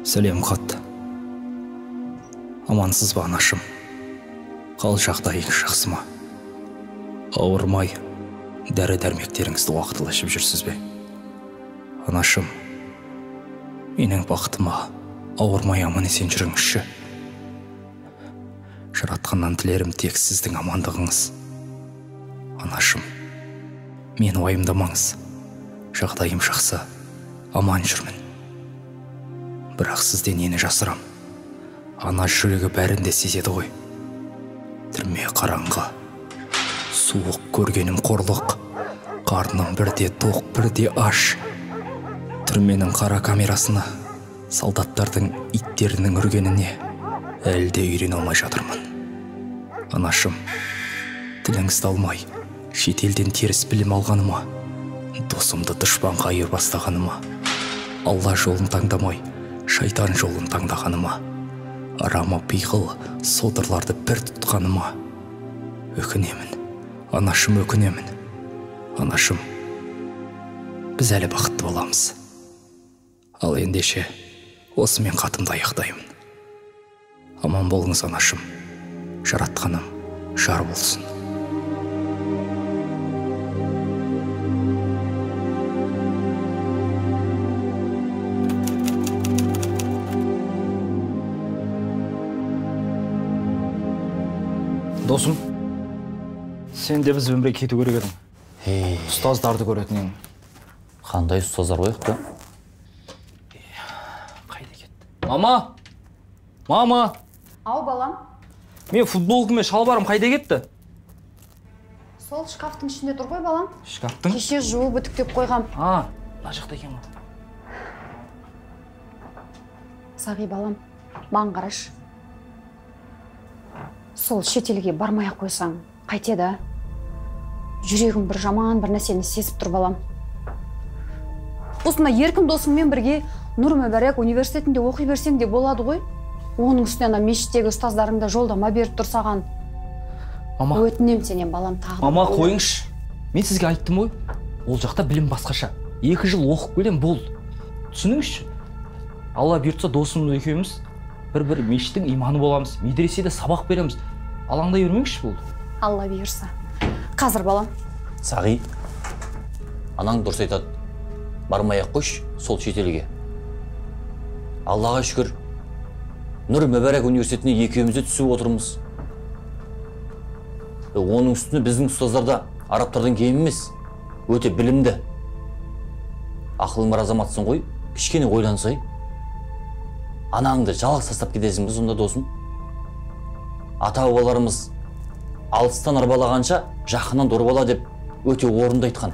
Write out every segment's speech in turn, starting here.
Сәлем хат. Амансыз ба анашым? Қал жағдайың жақсы ма? Ауырмай, дәрі-дәрмектеріңізді уақытылы ішіп жүрсіз бе? Анашым, менің бақытыма ауырмай аман-есен жүріңізші. Жаратқаннан тілерім тек сіздің амандығыңыз. Анашым, мен уайымдамаңыз. Жағдайым жақсы, аман жүрмін. Бірақ сізден нені жасырам? Ана жүрегі бәрінде сезеді ғой. Түрме қараңғы, суық көргенім қорлық. Қарным бірде тоқ, бірде аш. Түрменің қара камерасына, солдаттардың иттерінің үргеніне әлде үйрене алмай жатырмын. Анашым, тіліңізді алмай, шетелден теріс білім алғаныма, досымды дұшпанға айырбастағаныма, Алла жолын таңдамай, шайтан жолын таңдағаныма, арама пиғыл содырларды бір тұтқаныма өкінемін. Анашым, өкінемін. Анашым, біз әлі бақытты боламыз. Ал ендеше осымен хатымды аяқтаймын. Аман болыңыз анашым. Жаратқаным жар болсын. Досым, сен де бізбен бірге кету керек едің. Ұстаздарды көретін ең. Қандай ұстаздар қойық та? Қайда кетті? Мама! Мама! Ау, балам. Мен футболкам мен шалбарым қайда кетті? Сол шкафтың ішінде тұр ғой, балам. Шкафтың? Кеше жуып үтіктеп қойғам. Мына жақта екен ғой. Сағи, балам, маған қараш. Сол шетелге бармай-ақ қойсаң, қайтеді? Жүрегім бір жаман бір нәрсені сезіп тұр, балам. Осында еркін досыңмен бірге Нұр Мүбәрак университетінде оқи берсең де болады ғой. Оның үстіне мешіттегі ұстаздарыңда жолдама беріп тұрсаған. Мама, өтінем сенен, балам, тағы. Мама, қойыңшы. Мен сізге айттым ғой. Ол жақта білім басқаша. 2 жыл оқып келем болды. Түсініңізші? Алла бұйыртса досымыз екеуміз бір мешіттің иманы боламыз. Медреседе сабақ береміз. Алаңдай өрмеңізші болды. Алла бұйырса. Қазір, балам. Сағи, анаң дұрыс айтады. Бармай-ақ қойшы сол шетелге. Аллаға шүкір, Нұр Мүбәрак университетіне екеумізде түсіп отырмыз. Оның үстіне біздің ұстаздар да арабтардан кем емес, өте білімді. Ақылың бар азаматсың ғой, кішкене ойлансай. Анаңды жалғыз тастап кетесің біз онда, досым. Ата-бабаларымыз алыстан арбалағанша жақыннан дорбала деп өте орынды айтқан.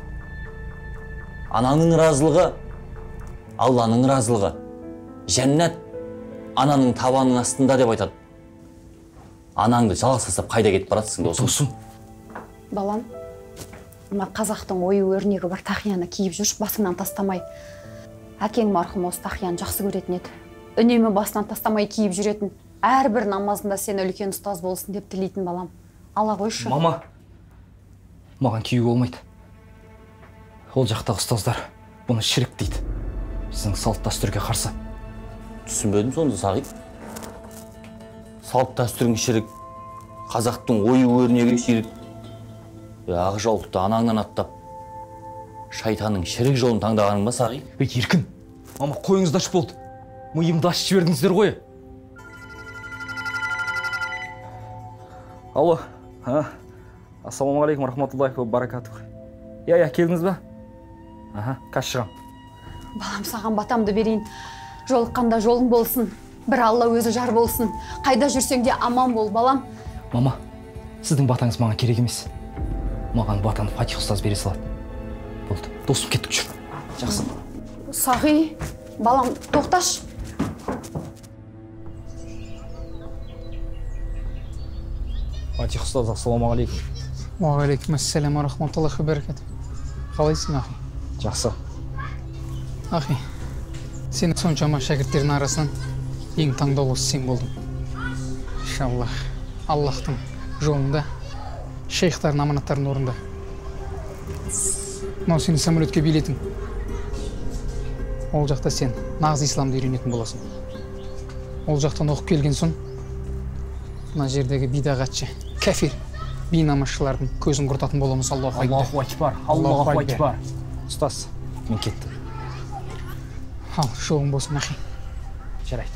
Ананың разылығы, Алланың разылығы, жәннат ананың табанының астында деп айтады. Анаңды жалғыз тастап қайда кетіп баратсың, досым? Балам, мына қазақтың ою өрнегі бар тақияны киіп жүріп, басыңнан тастамай. Әкең марқұм осы тақияны жақсы көретін еді. Үнемі басынан тастамай киіп жүретін. Әрбір намазында сен үлкен ұстаз болсын деп тілейтін, балам. Алла қойшы. Мама, маған кию болмайды. Ол жақтағы ұстаздар бұны шірік дейді. Біздің салт дәстүрге қарсы. Түсінбедім сонда, Сағи. Салт дәстүрің шірік, қазақтың ою өрнегі шірік. Ақ жаулықты анаңнан аттап, шайтанның шірік жолын таңдағаның ба, Сағи? Еркін, мама, қойыңызды ашып болды. Миымды ашып жібердіңіздер ғой. Алло, ассалаумағалейкум, рахматуллахи ва баракатух. Я, келдіңіз ба? Қазір шығам. Балам, саған батамды берейін. Жолыққанда жолың болсын. Бір Алла өзі жар болсын. Қайда жүрсең де аман бол, балам. Мама, сіздің батаңыз маған керек емес. Маған батаны Фатих ұстаз бере салады. Болды, досым, кеттік жүр. Жақсы. Сағи, балам, тоқташ. Фатих ұстаз, ассалаумағалейкум. Уағалейкум ассалам ва рахматуллахи ва баракатух. Қалайсың, ахи? Жақсы. Ахи, сені соншама шәкірттердің арасынан ең таңдаулысы сен болдың. Иншаллах, Аллахтың жолында шейхтардың аманаттарын орында. Мынау сені самолетке билетің. Ол жақта сен нағыз исламды үйренетін боласың. Ол жақтан оқып келген соң, мына жердегі бидағатшы, кәфир, бейнамазшылардың көзін құртатын боламыз. Аллаху акбар. Аллаху акбар. Ұстаз, мен кеттім. Ал, жолың болсын, ахи. Жарайды.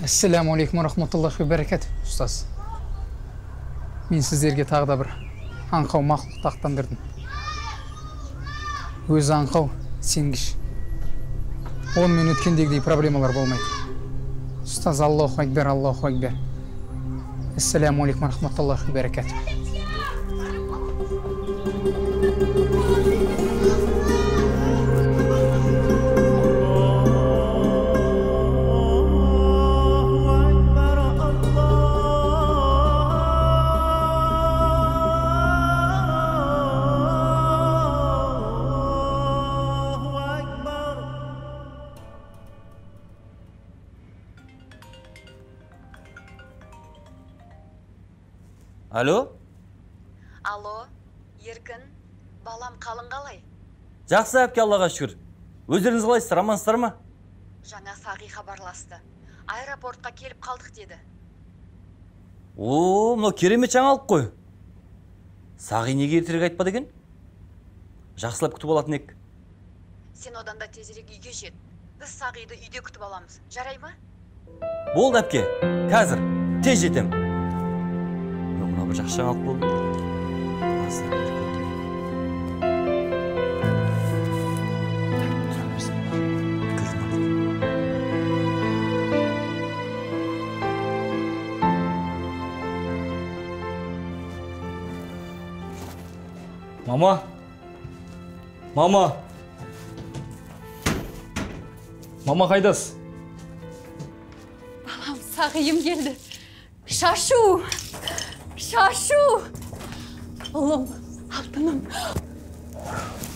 Ассаламу алейкум рахматуллахи ва баракату. Ұстаз, мен сіздерге тағы да бір аңқау мақлық тақтандырдым. Өзі аңқау, сенгіш. 10 минут өткендегідей проблемалар болмайды. Ұстаз, Аллаху акбар, Аллаху акбар. Ассаламу алейкум рахматуллахи ва баракату. Алло? Алло, Еркін, балам қалың қалай? Жақсы әпке, Аллаға шүкір. Өздеріңіз қалайсыздар, амансыздар ма? Жаңа Сағи хабарласты. Аэропортқа келіп қалдық деді. О, мынау керемет жаңалық қой. Сағи неге ертерек айтпады екен? Жақсылап күтіп алатын ек. Сен одан да тезірек үйге жет. Біз Сағиді үйде күтіп аламыз. Жарай ма? Болды әпке, қазір, тез жетем. Мынау бір жақсы жаңалық болды. Мама! Мама! Мама қайдасыз? Балам, Сағиым келді. Шашу! Шашу! Ұлым, алтыным.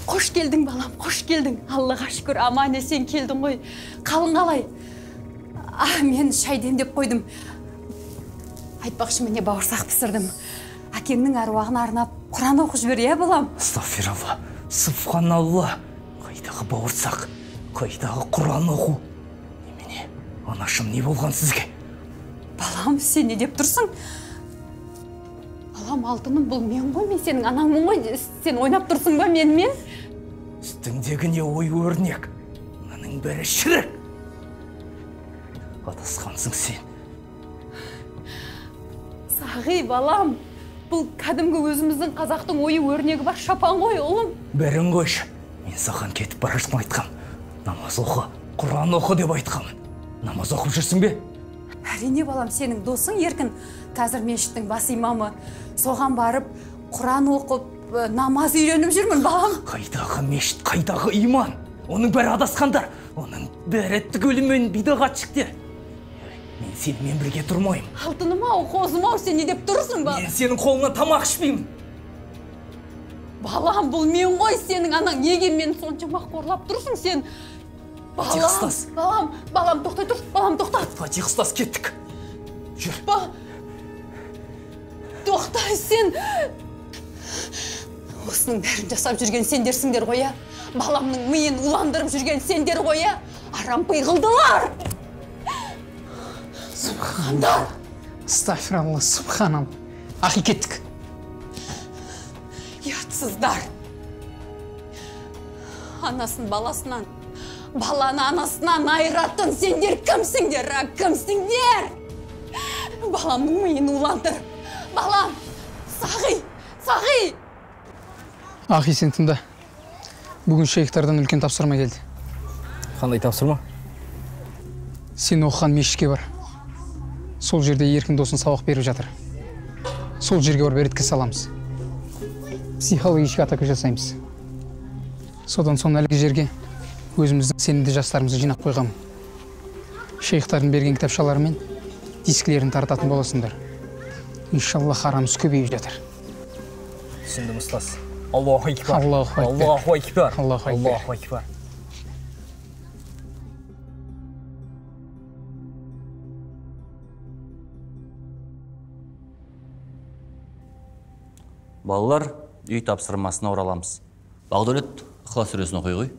Қош келдің, балам, қош келдің. Аллаға шүкір, аман есен келдің ғой. Қалың қалай? Мен шай демдеп қойдым. Айтпақшы, міне бауырсақ пісірдім. Әкеңнің әруағына арнап Құран оқып жібер, балам? Астағфиралла, субханалла. Қайдағы бауырсақ, қайдағы Құран оқу. Немене, анашым, не болған сізге? Балам, сен не деп тұрсың? Балам, алтыным, бұл мен ғой, мен сенің анаңмын ғой. Сен ойнап тұрсың ба менімен? Үстіңдегі не ой өрнек, мұның бәрі шірік. Адасқансың сен. Сағи, балам, бұл кәдімгі өзіміздің қазақтың ойы өрнегі бар шапан ғой, ұлым. Бәрін қойшы, мен саған кетіп бара жатқанда айтқам. Намаз оқы, Құран оқы деп айтқамын. Намаз оқып жүрсің бе? Әрине, балам, сенің досың Еркін. Қазір мешіттің бас имамы. Соған барып, Құран оқып, намаз үйреніп жүрмін, балам. Қайдағы мешіт, қайдағы иман? Оның бәрі адасқандар. Оның бәрі түгелімен бидағатшықтар. Мен сенімен бірге тұрмайым. Алтыным-ау, қозым-ау, сен не деп тұрсың ба? Мен сенің қолыңнан тамақ ішпеймін. Балам, бұл мен ғой, сенің анаң. Неге мен соншама қорлап тұрсың сен? Фатих ұстаз. Балам, тоқтай тұр, балам, тоқта. Фатих ұстаз, кеттік. Жүр. Тоқтай, сен. Осының бәрін жасап жүрген сендерсіңдер ғой, баламның миын уландырып жүрген сендер ғой, арам пиғылдылар. Субханалла. Астағфиралла, субханалла. Ахи, кеттік. Ұятсыздар. Анасын баласынан, баланы анасынан айыратын сендер кімсіңдер, кімсіңдер? Баламның миын уландыр. Балам, Сағи. Ахи, сен тыңда. Бүгін шейхтардан үлкен тапсырма келді. Қандай тапсырма? Сен оқыған мешітке бар. Сол жерде Еркін досын сабақ беріп жатыр. Сол жерге барып ретке саламыз. Психологический атака жасаймыз. Содан соң әлгі жерге өзіміздің сенімді жастарымызды жинап қойғамын. Шейхтардың берген кітапшалары мен дискілерін тартатын боласыңдар. Иншалла харамыз көбейіп жатыр. Түсіндім, ұстаз. Аллаху акбар. Аллаху акбар. Аллаху акбар. Аллаху акбар. Аллаху акбар. Балалар, үй тапсырмасына ораламыз. Бағдәулет, Ықылас сүресін оқи ғой.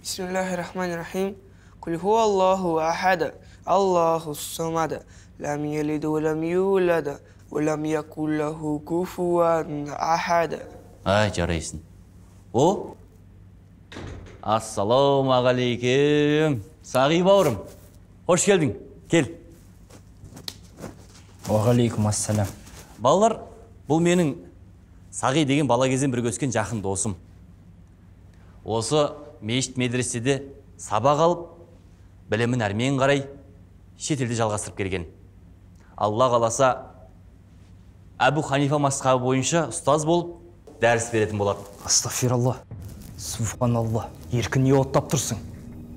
Бисмиллахир-рахманир-рахим. Кул хуаллаху ахад, Аллаху самад, лам ялид ва лам юлад, ва лам якул лаху куфуан ахад. Ай, жарайсың. О? Ассалаумағалейкум. Сағи бауырым. Хош келдің. Кел. Уағалейкум ассалам. Балалар, бұл менің Сағи деген бала кезден бірге өскен жақын досым. Осы мешіт медреседе сабақ алып, білімін әрмен қарай шетелде жалғастырып келген. Алла қаласа, Әбу Ханифа мазхабы бойынша ұстаз болып, дәріс беретін болады. Астағфиралла. Субханалла. Еркін не оттап тұрсың?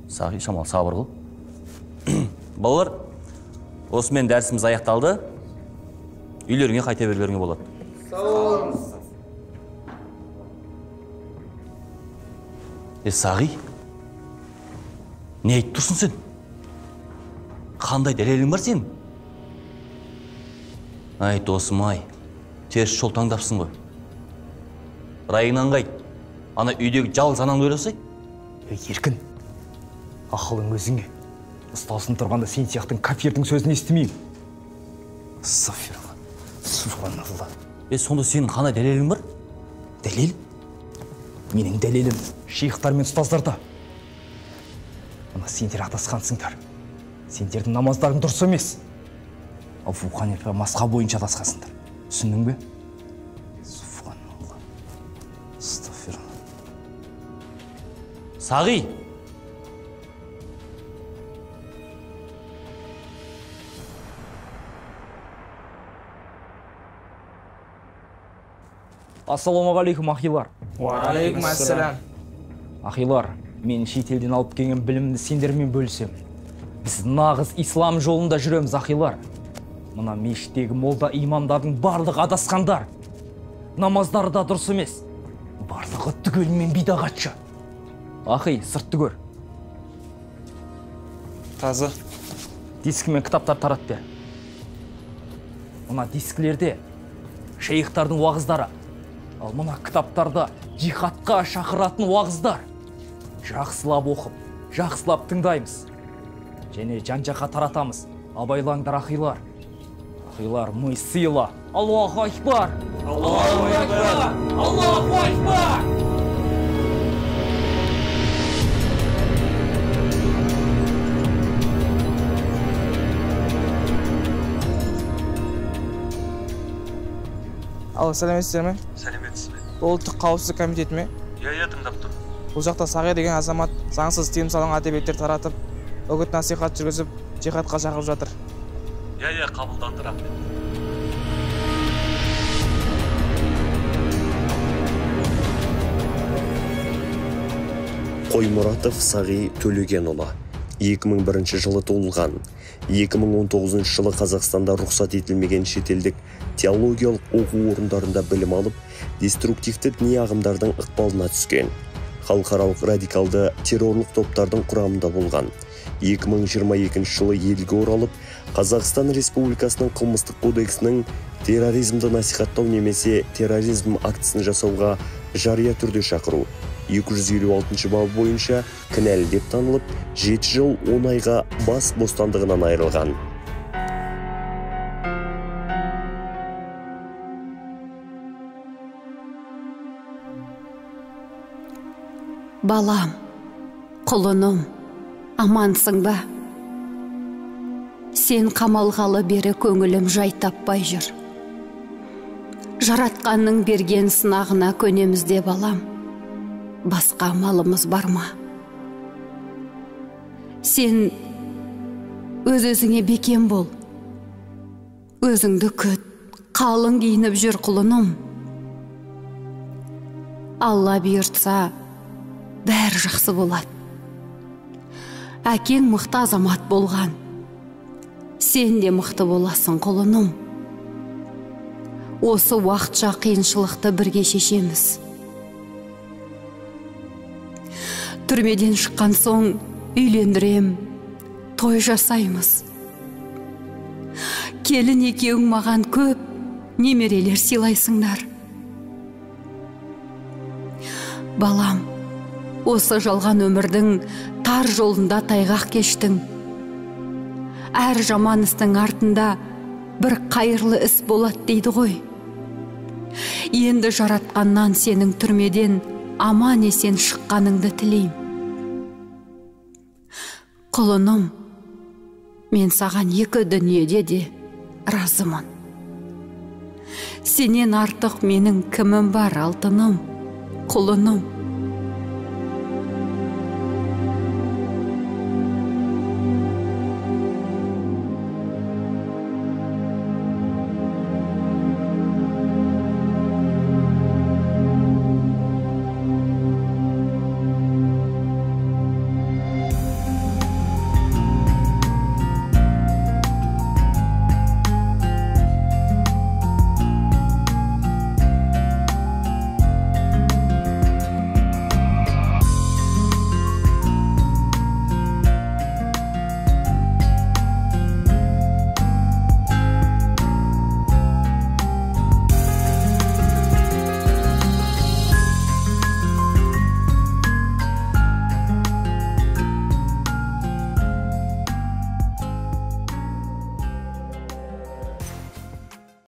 Сағи, шамал, сабыр қыл. Балалар, осымен дәрісіміз аяқталды. Үйлеріңе қайта бергілеріңе болады. Сағи, не айтып тұрсың сен? Қандай дәлелің бар сен? Ай, досым-ай, теріс жол таңдапсың ғой. Райыңнан қайт, ана үйдегі жалғыз анаңды ойласай? Еркін, ақылың өзіңе. Ұсталсын тұрғанда сен сияқтың кафирдің сөзін естімеймін. Астағфиралла. Субханалла. Сонда сенің қандай дәлелің бар? Дәлел? Менің дәлелім шейхтар мен ұстаздарда. Мына сендер адасқансыңдар. Сендердің намаздарың дұрыс емес. Абу Ханифа мазхабы бойынша адасқансыңдар. Түсіндің бе? Субханалла. Астағфиралла. Сағи! Ассалаумағалейкум, ахилар. Уағалейкум ассалам. Ахилар, мен шетелден алып келген білімді сендермен бөлісем. Біз нағыз ислам жолында жүреміз, ахилар. Мына мешіттегі молда имамдардың барлығы адасқандар. Намаздары да дұрыс емес. Барлығы түгелімен бидағатшы. Ахи, сыртты көр. Таза. Дискі мен кітаптар тарат бер. Мына дискілерде шейхтардың уағыздары. Ал мына кітаптарда жихадқа шақыратын уағыздар. Жақсылап оқып, жақсылап тыңдаймыз. Және жан-жаққа таратамыз. Абайлаңдар, ахилар. Ахилар, мы сила. Аллаху акбар! Аллаху акбар! Аллаху акбар! Ал, сәлеметсіздер ме? Сәлеметсіз бе? Ұлттық қауіпсіздік комитеті ме? Иә, тыңдап тұр. Бұл жақта Сағи деген азамат заңсыз тыйым салынған әдебиеттер таратып, үгіт насихат жүргізіп, жихадқа шақырып жатыр. Иә, қабылданды, рахмет. Қоймұратов Сағи Төлегенұлы 2001 жылы туылған. 2019 жылы Қазақстанда рұқсат етілмеген шетелдік теологиялық оқу орындарында білім алып, деструктивті діни ағымдардың ықпалына түскен. Халықаралық радикалды террорлық топтардың құрамында болған. 2022 жылы елге оралып, Қазақстан Республикасының қылмыстық кодексінің терроризмді насихаттау немесе терроризм актісін жасауға жария түрде шақыру 256 бабы бойынша кінәлі деп танылып, 7 жыл 10 айға бас бостандығынан айырылған. Балам, құлыным, амансың ба? Сен қамалғалы бері көңілім жай таппай жүр. Жаратқанның берген сынағына көнемізде, балам. Басқа амалымыз бар ма? Сен өз-өзіңе бекем бол. Өзіңді күт, қалың киініп жүр, құлыным. Алла бұйыртса, бәрі жақсы болады. Әкең мықты азамат болған. Сен де мықты боласың, құлыным. Осы уақытша қиыншылықты бірге шешеміз. Түрмеден шыққан соң үйлендірем, той жасаймыз. Келін екеуің маған көп немерелер сыйлайсыңдар. Балам, осы жалған өмірдің тар жолында тайғақ кештің. Әр жаман істің артында бір қайырлы іс болады дейді ғой. Енді жаратқаннан сенің түрмеден аман есен шыққаныңды тілейм. Құлыным, мен саған екі дүниеде де разымын. Сенен артық менің кімім бар, алтыным, құлыным.